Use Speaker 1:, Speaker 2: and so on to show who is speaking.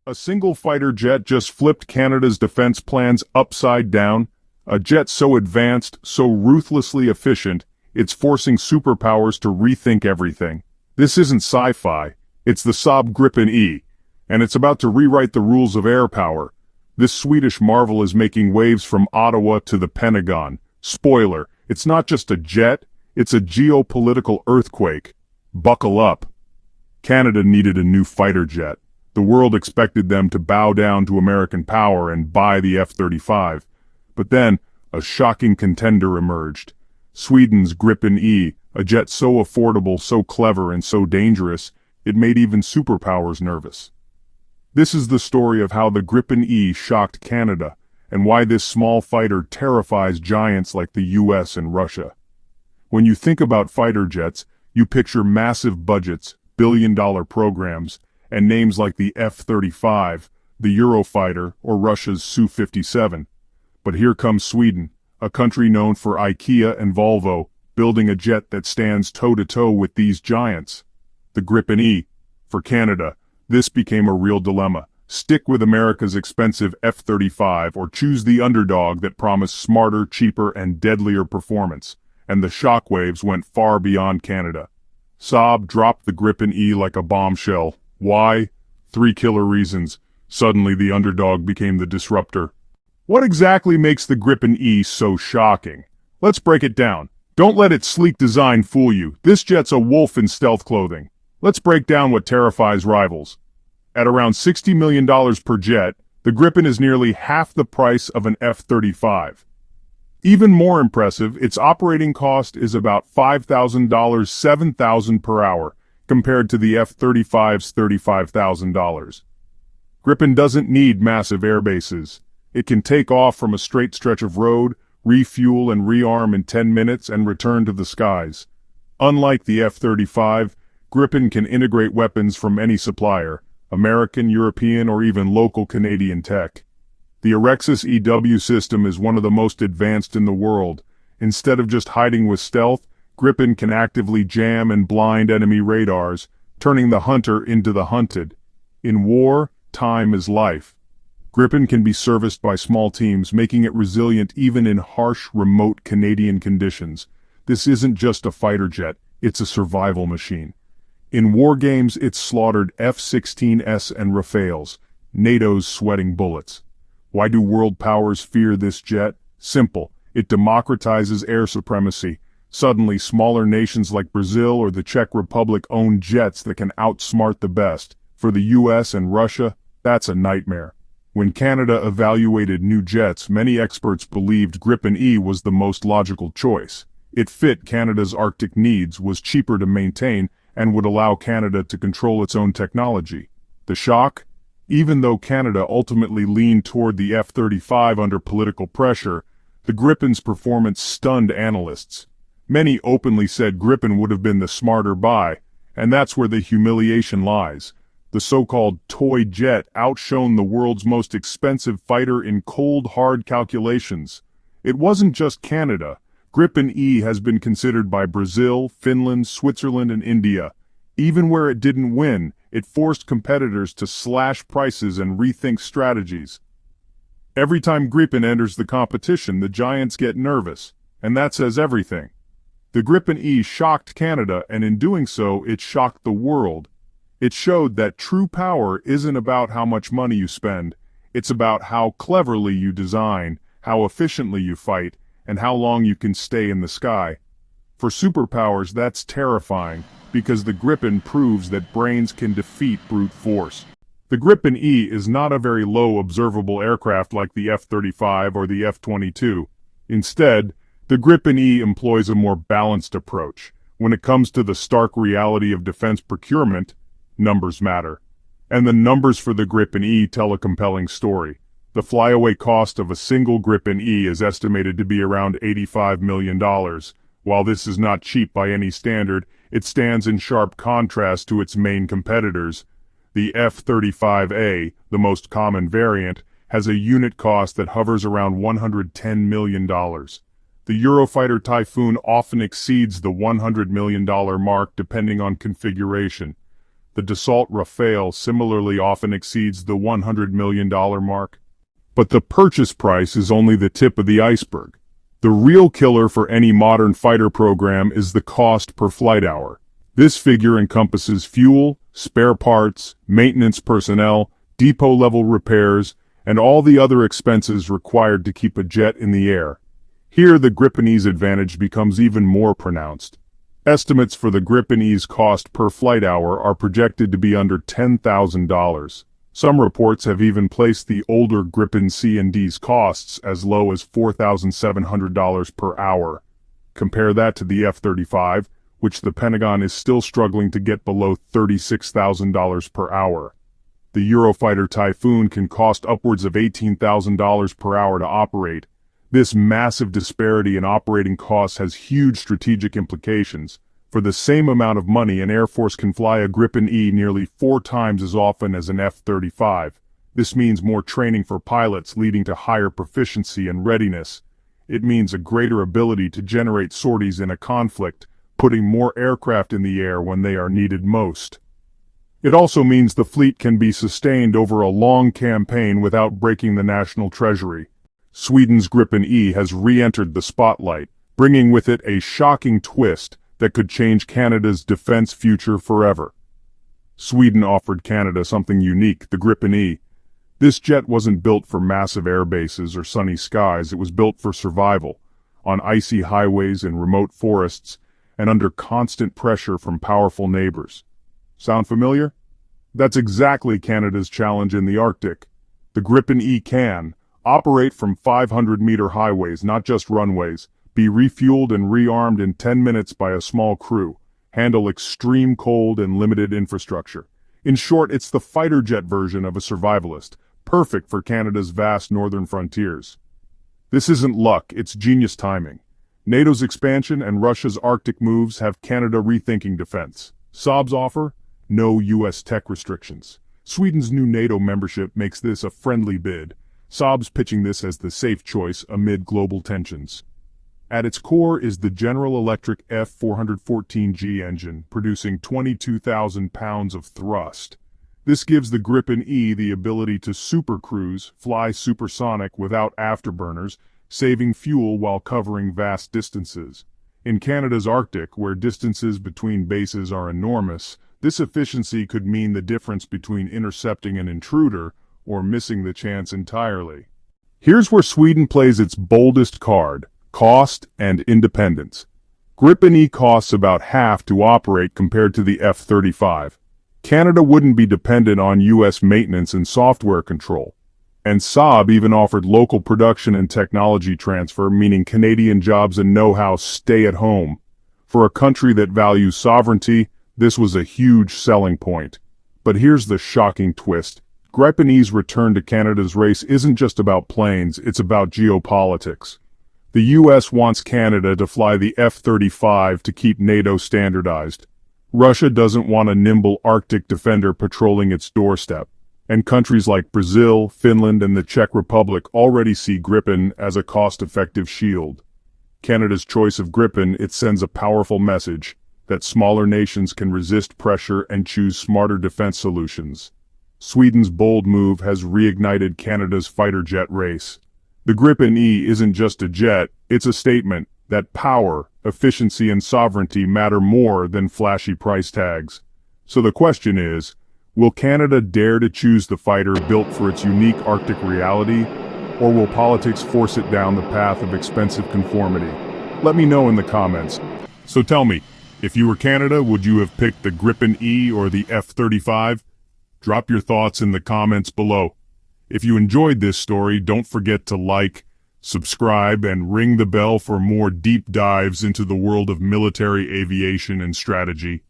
Speaker 1: A single fighter jet just flipped Canada's defense plans upside down. A jet so advanced, so ruthlessly efficient, it's forcing superpowers to rethink everything. This isn't sci-fi, it's the Saab Gripen E, and it's about to rewrite the rules of air power. This Swedish marvel is making waves from Ottawa to the Pentagon. Spoiler, it's not just a jet, it's a geopolitical earthquake. Buckle up. Canada needed a new fighter jet. The world expected them to bow down to American power and buy the F-35. But then, a shocking contender emerged. Sweden's Gripen E, a jet so affordable, so clever, and so dangerous, it made even superpowers nervous. This is the story of how the Gripen E shocked Canada, and why this small fighter terrifies giants like the US and Russia. When you think about fighter jets, you picture massive budgets, billion-dollar programs, and names like the F-35, the Eurofighter, or Russia's Su-57. But here comes Sweden, a country known for IKEA and Volvo, building a jet that stands toe-to-toe with these giants. The Gripen E. For Canada, this became a real dilemma. Stick with America's expensive F-35 or choose the underdog that promised smarter, cheaper, and deadlier performance. And the shockwaves went far beyond Canada. Saab dropped the Gripen E like a bombshell. Why? 3 killer reasons. Suddenly the underdog became the disruptor. What exactly makes the Gripen E so shocking? Let's break it down. Don't let its sleek design fool you. This jet's a wolf in stealth clothing. Let's break down what terrifies rivals. At around $60 million per jet, the Gripen is nearly half the price of an F-35. Even more impressive, its operating cost is about $5,000, $7,000 per hour, compared to the F-35's $35,000. Gripen doesn't need massive air bases. It can take off from a straight stretch of road, refuel and rearm in 10 minutes and return to the skies. Unlike the F-35, Gripen can integrate weapons from any supplier, American, European, or even local Canadian tech. The Arexis EW system is one of the most advanced in the world. Instead of just hiding with stealth, Gripen can actively jam and blind enemy radars, turning the hunter into the hunted. In war, time is life. Gripen can be serviced by small teams, making it resilient even in harsh, remote Canadian conditions. This isn't just a fighter jet, it's a survival machine. In war games, it's slaughtered F-16s and Rafales, NATO's sweating bullets. Why do world powers fear this jet? Simple. It democratizes air supremacy. Suddenly, smaller nations like Brazil or the Czech Republic own jets that can outsmart the best. For the US and Russia, that's a nightmare. When Canada evaluated new jets, many experts believed Gripen E was the most logical choice. It fit Canada's Arctic needs, was cheaper to maintain, and would allow Canada to control its own technology. The shock? Even though Canada ultimately leaned toward the F-35 under political pressure, the Gripen's performance stunned analysts. Many openly said Gripen would have been the smarter buy, and that's where the humiliation lies. The so-called toy jet outshone the world's most expensive fighter in cold, hard calculations. It wasn't just Canada. Gripen E has been considered by Brazil, Finland, Switzerland, and India. Even where it didn't win, it forced competitors to slash prices and rethink strategies. Every time Gripen enters the competition, the giants get nervous, and that says everything. The Gripen E shocked Canada, and in doing so, it shocked the world. It showed that true power isn't about how much money you spend. It's about how cleverly you design, how efficiently you fight, and how long you can stay in the sky. For superpowers, that's terrifying, because the Gripen proves that brains can defeat brute force. The Gripen E is not a very low observable aircraft like the F-35 or the F-22. Instead, the Gripen E employs a more balanced approach. When it comes to the stark reality of defense procurement, numbers matter. And the numbers for the Gripen E tell a compelling story. The flyaway cost of a single Gripen E is estimated to be around $85 million. While this is not cheap by any standard, it stands in sharp contrast to its main competitors. The F-35A, the most common variant, has a unit cost that hovers around $110 million. The Eurofighter Typhoon often exceeds the $100 million mark depending on configuration. The Dassault Rafale similarly often exceeds the $100 million mark. But the purchase price is only the tip of the iceberg. The real killer for any modern fighter program is the cost per flight hour. This figure encompasses fuel, spare parts, maintenance personnel, depot-level repairs, and all the other expenses required to keep a jet in the air. Here the Gripen E's advantage becomes even more pronounced. Estimates for the Gripen E's cost per flight hour are projected to be under $10,000. Some reports have even placed the older Gripen C and D's costs as low as $4,700 per hour. Compare that to the F-35, which the Pentagon is still struggling to get below $36,000 per hour. The Eurofighter Typhoon can cost upwards of $18,000 per hour to operate. This massive disparity in operating costs has huge strategic implications. For the same amount of money, an Air Force can fly a Gripen E nearly 4 times as often as an F-35. This means more training for pilots, leading to higher proficiency and readiness. It means a greater ability to generate sorties in a conflict, putting more aircraft in the air when they are needed most. It also means the fleet can be sustained over a long campaign without breaking the national treasury. Sweden's Gripen E has re-entered the spotlight, bringing with it a shocking twist that could change Canada's defense future forever. Sweden offered Canada something unique, the Gripen E. This jet wasn't built for massive air bases or sunny skies. It was built for survival, on icy highways in remote forests, and under constant pressure from powerful neighbors. Sound familiar? That's exactly Canada's challenge in the Arctic. The Gripen E can operate from 500-meter highways, not just runways, be refueled and rearmed in 10 minutes by a small crew, handle extreme cold and limited infrastructure. In short, it's the fighter jet version of a survivalist, perfect for Canada's vast northern frontiers. This isn't luck, it's genius timing. NATO's expansion and Russia's Arctic moves have Canada rethinking defense. Saab's offer? No U.S. tech restrictions. Sweden's new NATO membership makes this a friendly bid. Saab's pitching this as the safe choice amid global tensions. At its core is the General Electric F414G engine, producing 22,000 pounds of thrust. This gives the Gripen E the ability to supercruise, fly supersonic without afterburners, saving fuel while covering vast distances. In Canada's Arctic, where distances between bases are enormous, this efficiency could mean the difference between intercepting an intruder or missing the chance entirely. Here's where Sweden plays its boldest card: cost and independence. Gripen E costs about half to operate compared to the F-35. Canada wouldn't be dependent on U.S. maintenance and software control. And Saab even offered local production and technology transfer, meaning Canadian jobs and know-how stay at home. For a country that values sovereignty, this was a huge selling point. But here's the shocking twist. Gripen E's return to Canada's race isn't just about planes, it's about geopolitics. The U.S. wants Canada to fly the F-35 to keep NATO standardized. Russia doesn't want a nimble Arctic defender patrolling its doorstep. And countries like Brazil, Finland, and the Czech Republic already see Gripen as a cost-effective shield. Canada's choice of Gripen, it sends a powerful message that smaller nations can resist pressure and choose smarter defense solutions. Sweden's bold move has reignited Canada's fighter jet race. The Gripen E isn't just a jet, it's a statement that power, efficiency, and sovereignty matter more than flashy price tags. So the question is, will Canada dare to choose the fighter built for its unique Arctic reality, or will politics force it down the path of expensive conformity? Let me know in the comments. So tell me, if you were Canada, would you have picked the Gripen E or the F-35? Drop your thoughts in the comments below. If you enjoyed this story, don't forget to like, subscribe, and ring the bell for more deep dives into the world of military aviation and strategy.